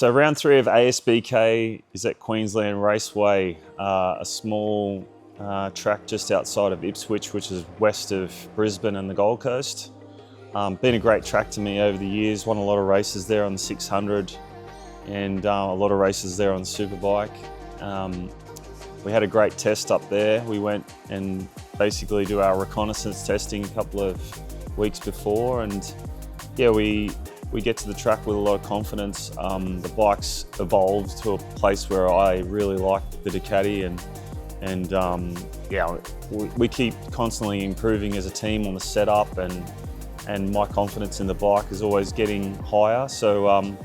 So round 3 of ASBK is at Queensland Raceway, a small track just outside of Ipswich, which is west of Brisbane and the Gold Coast. Been a great track to me over the years, won a lot of races there on the 600 and a lot of races there on the Superbike. We had a great test up there. We went and basically do our reconnaissance testing a couple of weeks before, and yeah, we get to the track with a lot of confidence. The bike's evolved to a place where I really like the Ducati, and yeah, we keep constantly improving as a team on the setup, and my confidence in the bike is always getting higher. So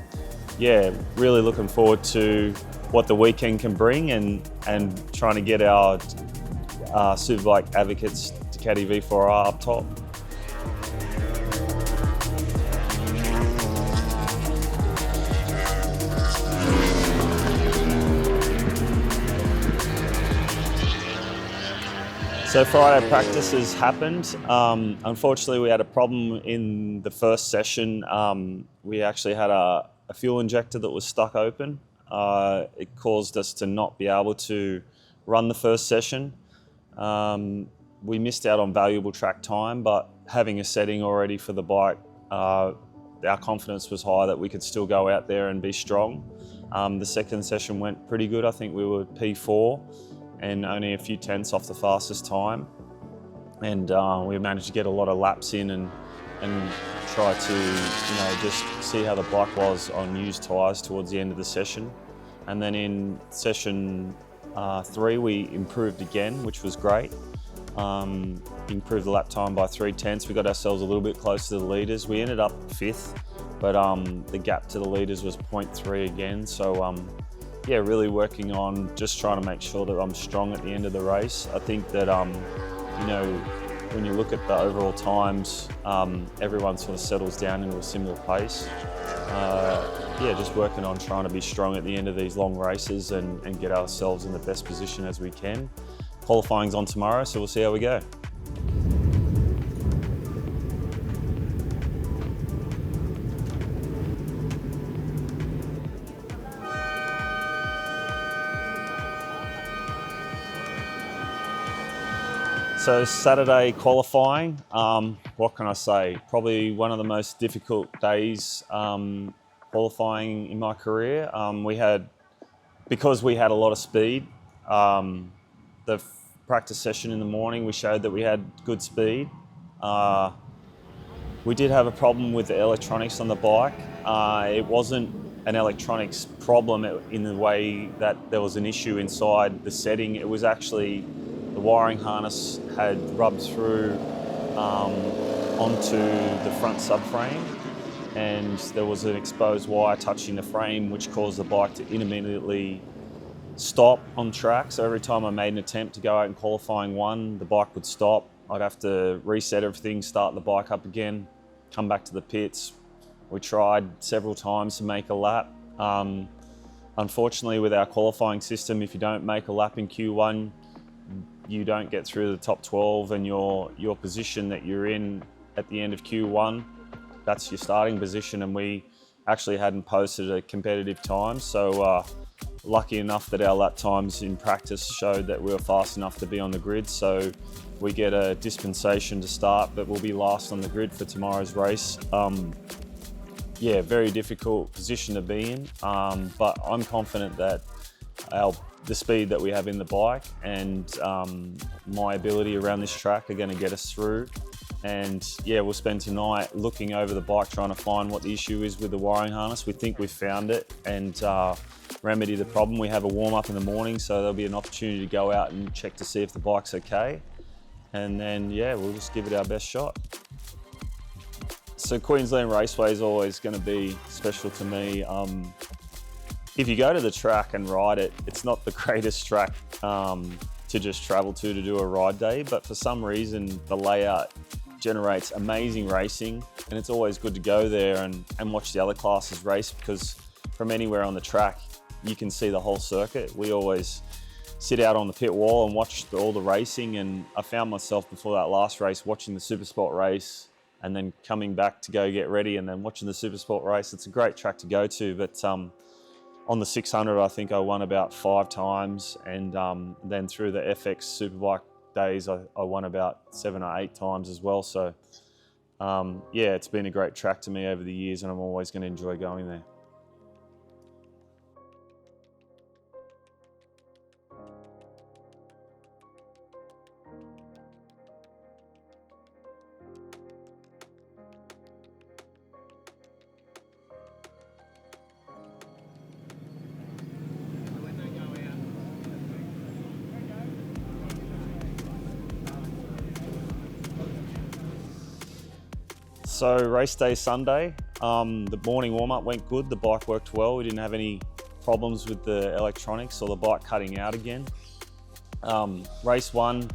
yeah, really looking forward to what the weekend can bring, and trying to get our Superbike advocates Ducati V4R up top. So Friday practice has happened. Unfortunately, we had a problem in the first session. We actually had a fuel injector that was stuck open. It caused us to not be able to run the first session. We missed out on valuable track time, but having a setting already for the bike, our confidence was high that we could still go out there and be strong. The second session went pretty good. I think we were P4 and only a few tenths off the fastest time. And we managed to get a lot of laps in and try to just see how the bike was on used tyres towards the end of the session. And then in session 3 we improved again, which was great. Improved the lap time by 3 tenths. We got ourselves a little bit closer to the leaders. We ended up 5th, but the gap to the leaders was 0.3 again. So yeah, really working on just trying to make sure that I'm strong at the end of the race. I think that when you look at the overall times, everyone sort of settles down into a similar pace. Yeah, just working on trying to be strong at the end of these long races and get ourselves in the best position as we can. Qualifying's on tomorrow, so we'll see how we go. So Saturday qualifying, what can I say? Probably one of the most difficult days qualifying in my career. Because we had a lot of speed, the practice session in the morning, we showed that we had good speed. We did have a problem with the electronics on the bike. It wasn't an electronics problem in the way that there was an issue inside the setting. It was actually the wiring harness had rubbed through onto the front subframe, and there was an exposed wire touching the frame, which caused the bike to intermittently stop on track. So every time I made an attempt to go out in qualifying 1, the bike would stop. I'd have to reset everything, start the bike up again, come back to the pits. We tried several times to make a lap. Unfortunately, with our qualifying system, if you don't make a lap in Q1, you don't get through the top 12, and your position that you're in at the end of Q1, that's your starting position, and we actually hadn't posted a competitive time. So lucky enough that our lap times in practice showed that we were fast enough to be on the grid, so we get a dispensation to start, but we'll be last on the grid for tomorrow's race. Yeah, very difficult position to be in, but I'm confident that the speed that we have in the bike and my ability around this track are going to get us through. And yeah, we'll spend tonight looking over the bike, trying to find what the issue is with the wiring harness. We think we've found it and remedy the problem. We have a warm-up in the morning, so there'll be an opportunity to go out and check to see if the bike's okay. And then yeah, we'll just give it our best shot. So Queensland Raceway is always going to be special to me. If you go to the track and ride it, it's not the greatest track to just travel to do a ride day, but for some reason the layout generates amazing racing, and it's always good to go there and watch the other classes race, because from anywhere on the track you can see the whole circuit. We always sit out on the pit wall and watch all the racing, and I found myself before that last race watching the Supersport race and then coming back to go get ready and then watching the Supersport race. It's a great track to go to, but On the 600, I think I won about 5 times, and then through the FX Superbike days, I won about 7 or 8 times as well. So yeah, it's been a great track to me over the years, and I'm always going to enjoy going there. So race day Sunday, the morning warm-up went good, the bike worked well, we didn't have any problems with the electronics or the bike cutting out again. Race 1,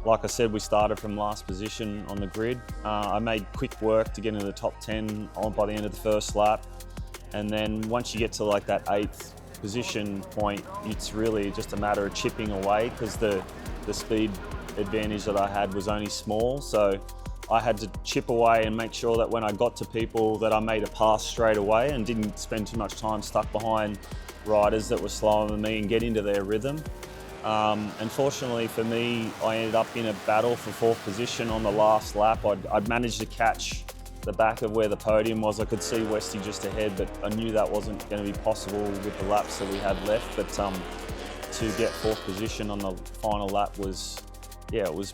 like I said, we started from last position on the grid. I made quick work to get into the top 10 by the end of the first lap, and then once you get to like that 8th position point, it's really just a matter of chipping away, because the speed advantage that I had was only small, so I had to chip away and make sure that when I got to people that I made a pass straight away and didn't spend too much time stuck behind riders that were slower than me and get into their rhythm. Unfortunately for me, I ended up in a battle for 4th position on the last lap. I'd managed to catch the back of where the podium was. I could see Westy just ahead, but I knew that wasn't going to be possible with the laps that we had left. But to get 4th position on the final lap was, yeah, it was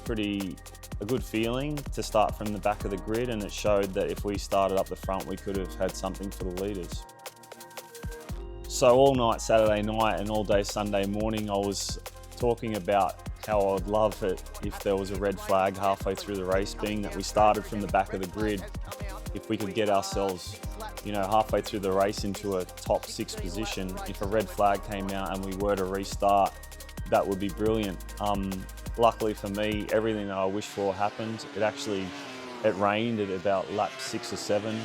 a good feeling to start from the back of the grid, and it showed that if we started up the front, we could have had something for the leaders. So all night Saturday night and all day Sunday morning, I was talking about how I'd love it if there was a red flag halfway through the race, being that we started from the back of the grid. If we could get ourselves, you know, halfway through the race into a top 6 position, if a red flag came out and we were to restart, that would be brilliant. Luckily for me, everything that I wished for happened. It rained at about lap 6 or 7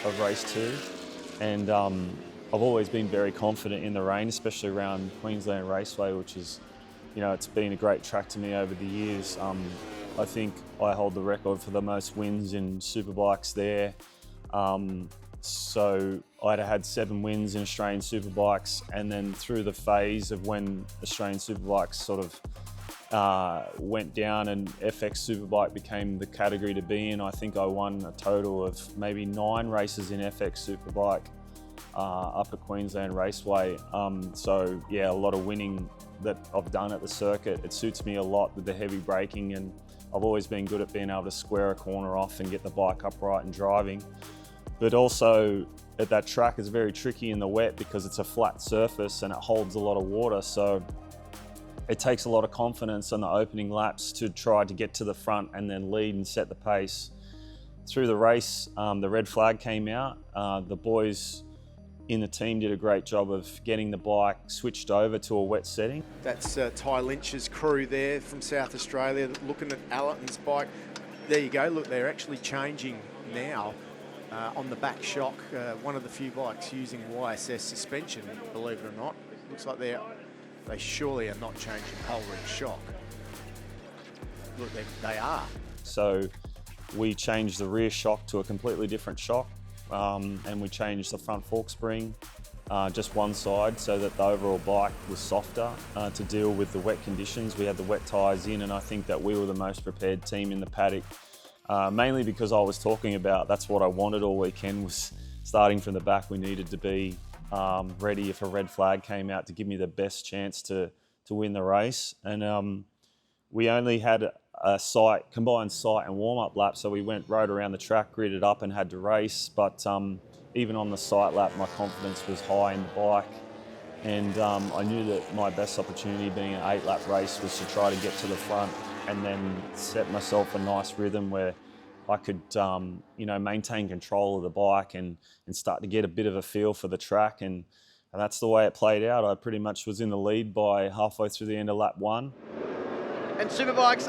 of race 2. And I've always been very confident in the rain, especially around Queensland Raceway, which is, you know, it's been a great track to me over the years. I think I hold the record for the most wins in Superbikes there. So I'd had 7 wins in Australian Superbikes, and then through the phase of when Australian Superbikes sort of went down and FX Superbike became the category to be in, I think I won a total of maybe 9 races in FX Superbike up at Queensland Raceway. So yeah, a lot of winning that I've done at the circuit. It suits me a lot with the heavy braking, and I've always been good at being able to square a corner off and get the bike upright and driving. But also at that track, it's very tricky in the wet because it's a flat surface and it holds a lot of water. So it takes a lot of confidence on the opening laps to try to get to the front and then lead and set the pace. Through the race, the red flag came out. The boys in the team did a great job of getting the bike switched over to a wet setting. That's Ty Lynch's crew there from South Australia looking at Allerton's bike. There you go, look, they're actually changing now on the back shock. One of the few bikes using YSS suspension, believe it or not. Looks like they surely are not changing whole rig shock. Look, they are. So we changed the rear shock to a completely different shock, and we changed the front fork spring, just one side, so that the overall bike was softer to deal with the wet conditions. We had the wet tyres in, and I think that we were the most prepared team in the paddock, mainly because I was talking about that's what I wanted all weekend, was starting from the back. We needed to be ready if a red flag came out to give me the best chance to win the race. And we only had a combined sight and warm-up lap, so we rode around the track, gridded up and had to race. But even on the sight lap, my confidence was high in the bike, and I knew that my best opportunity, being an 8-lap race, was to try to get to the front and then set myself a nice rhythm where I could maintain control of the bike and start to get a bit of a feel for the track, and that's the way it played out. I pretty much was in the lead by halfway through the end of lap 1. And Superbikes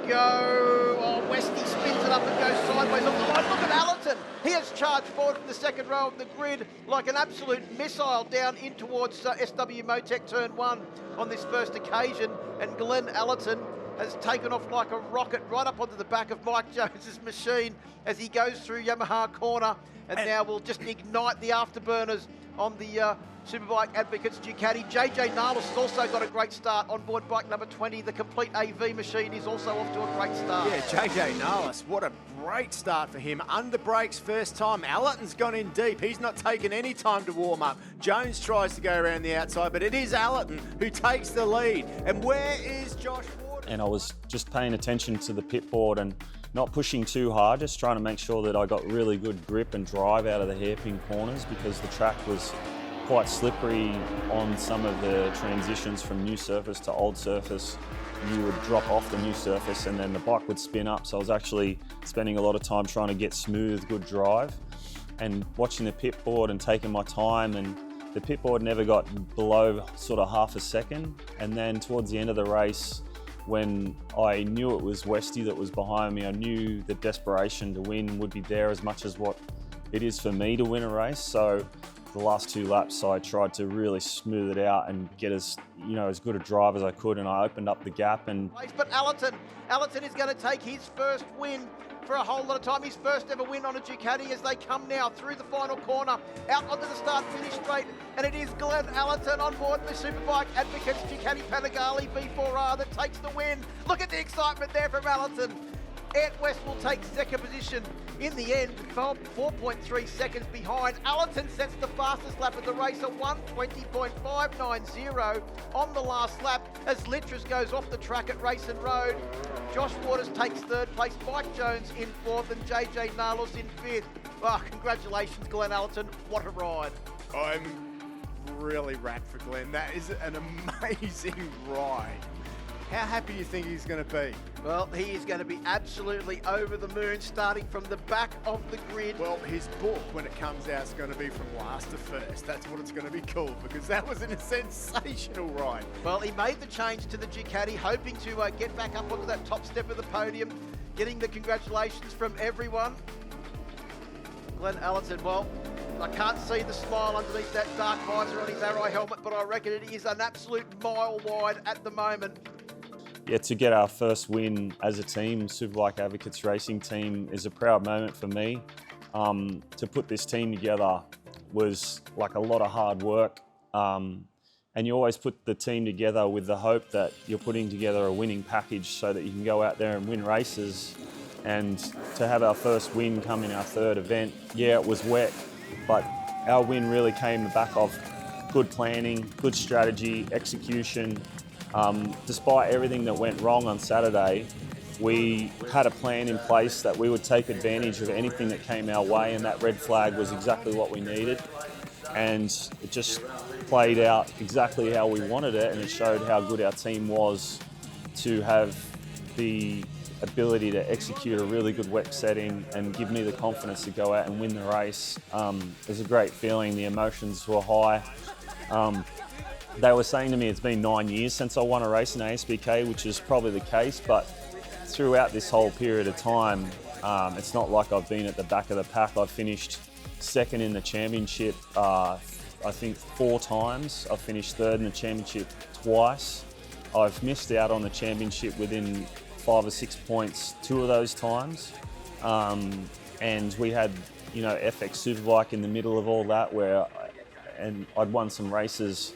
go. Oh, Westy spins it up and goes sideways on the line. Look at Allerton. He has charged forward from the second row of the grid like an absolute missile down in towards SW Motec Turn 1 on this first occasion. And Glenn Allerton has taken off like a rocket right up onto the back of Mike Jones's machine as he goes through Yamaha corner, and now we'll just ignite the afterburners on the Superbike Advocates Ducati. JJ Nahles has also got a great start on board bike number 20. The complete AV machine is also off to a great start. Yeah, JJ Nahles, what a great start for him. Under brakes first time. Allerton's gone in deep. He's not taken any time to warm up. Jones tries to go around the outside, but it is Allerton who takes the lead. And where is Josh Ward? And I was just paying attention to the pit board and not pushing too hard, just trying to make sure that I got really good grip and drive out of the hairpin corners, because the track was quite slippery on some of the transitions from new surface to old surface. You would drop off the new surface and then the bike would spin up. So I was actually spending a lot of time trying to get smooth, good drive, and watching the pit board and taking my time. And the pit board never got below sort of half a second. And then towards the end of the race, when I knew it was Westy that was behind me, I knew the desperation to win would be there as much as what it is for me to win a race. So the last 2 laps, I tried to really smooth it out and get as good a drive as I could, and I opened up the gap. And but Allerton is going to take his first win for a whole lot of time, his first ever win on a Ducati, as they come now through the final corner, out onto the start-finish straight, and it is Glenn Allerton on board the Superbike Advocates Ducati Panigale V4R that takes the win. Look at the excitement there from Allerton. Ant West will take second position in the end, 4.3 seconds behind. Allerton sets the fastest lap of the race at 1:20.590 on the last lap as Litras goes off the track at Racing Road. Josh Waters takes third place, Mike Jones in fourth, and JJ Nahles in fifth. Oh, congratulations, Glenn Allerton. What a ride. I'm really wrapped for Glenn. That is an amazing ride. How happy do you think he's going to be? Well, he is going to be absolutely over the moon, starting from the back of the grid. Well, his book, when it comes out, is going to be from last to first. That's what it's going to be called, because that was a sensational ride. Well, he made the change to the Ducati, hoping to get back up onto that top step of the podium, getting the congratulations from everyone. Glenn Allerton, well, I can't see the smile underneath that dark visor on his Arrow helmet, but I reckon it is an absolute mile wide at the moment. yeah, to get our first win as a team, Superbike Advocates Racing Team, is a proud moment for me. To put this team together was like a lot of hard work. And you always put the team together with the hope that you're putting together a winning package so that you can go out there and win races. And to have our first win come in our third event, yeah, it was wet, but our win really came the back of good planning, good strategy, execution. Despite everything that went wrong on Saturday, we had a plan in place that we would take advantage of anything that came our way, and that red flag was exactly what we needed. And it just played out exactly how we wanted it, and it showed how good our team was to have the ability to execute a really good wet setting and give me the confidence to go out and win the race. It was a great feeling. The emotions were high. They were saying to me it's been 9 years since I won a race in ASBK, which is probably the case, but throughout this whole period of time, it's not like I've been at the back of the pack. I've finished second in the championship, I think 4 times. I've finished third in the championship twice. I've missed out on the championship within 5 or 6 points 2 of those times. And we had, FX Superbike in the middle of all that, and I'd won some races,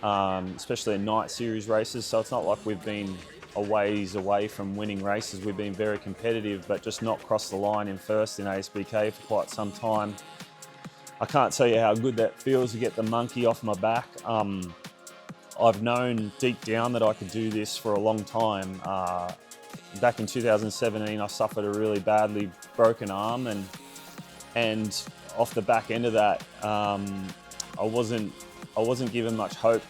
especially in night series races. So it's not like we've been a ways away from winning races. We've been very competitive, but just not crossed the line in first in ASBK for quite some time. I can't tell you how good that feels to get the monkey off my back. I've known deep down that I could do this for a long time. Back in 2017, I suffered a really badly broken arm, and off the back end of that, I wasn't given much hope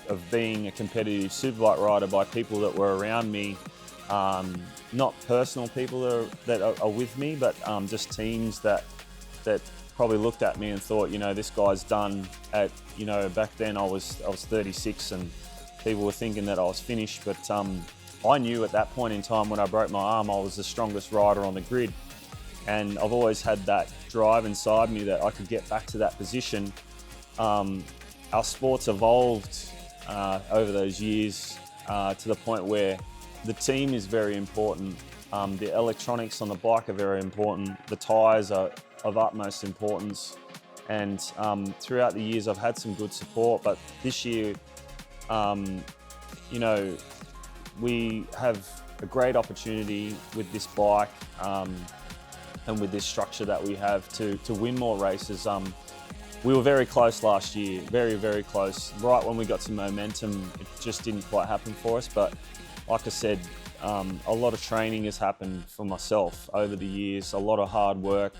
of being a competitive superbike rider by people that were around me, not personal people that are with me, but just teams that probably looked at me and thought, this guy's done. At back then I was 36, and people were thinking that I was finished. But I knew at that point in time when I broke my arm, I was the strongest rider on the grid, and I've always had that drive inside me that I could get back to that position. Our sport's evolved over those years to the point where the team is very important. The electronics on the bike are very important. The tyres are of utmost importance. And throughout the years, I've had some good support, but this year, you know, we have a great opportunity with this bike and with this structure that we have to win more races. We were very close last year, very, very close. Right when we got some momentum, it just didn't quite happen for us. But like I said, a lot of training has happened for myself over the years, a lot of hard work,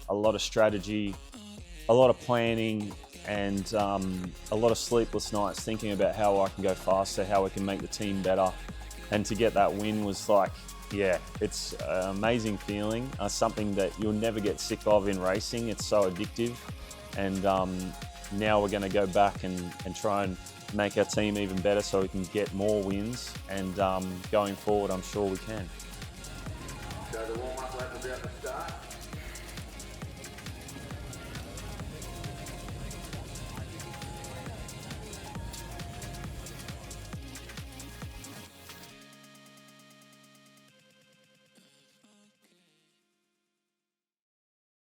a lot of strategy, a lot of planning, and a lot of sleepless nights thinking about how I can go faster, how I can make the team better. And to get that win was like, yeah, it's an amazing feeling, something that you'll never get sick of in racing. It's so addictive. And now we're going to go back and try and make our team even better so we can get more wins. And going forward, I'm sure we can. So the warm-up lap will be up at